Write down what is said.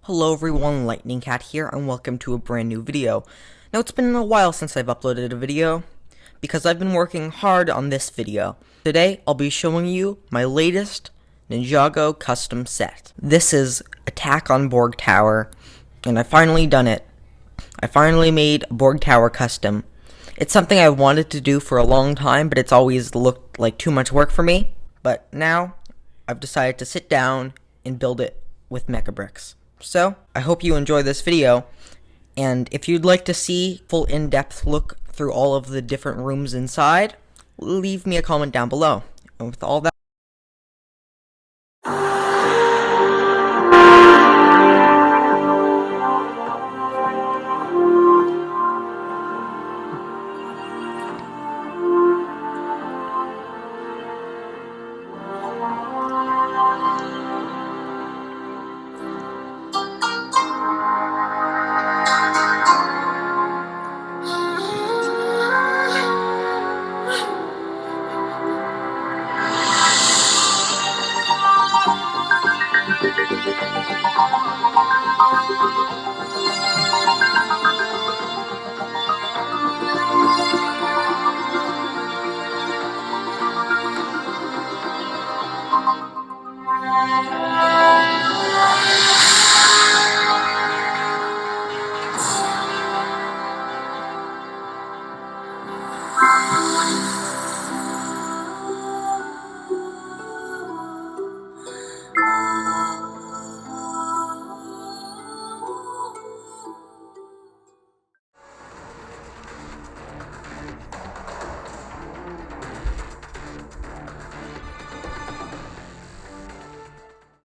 Hello everyone, Lightning Cat here, and welcome to a brand new video. Now it's been a while since I've uploaded a video, because I've been working hard on this video. Today, I'll be showing you my latest Ninjago custom set. This is Attack on Borg Tower, and I've finally done it. I finally made a Borg Tower custom. It's something I wanted to do for a long time, but it's always looked like too much work for me. But now, I've decided to sit down and build it with mecha bricks. So, I hope you enjoy this video, and if you'd like to see full in-depth look through all of the different rooms inside, leave me a comment down below. And with all that,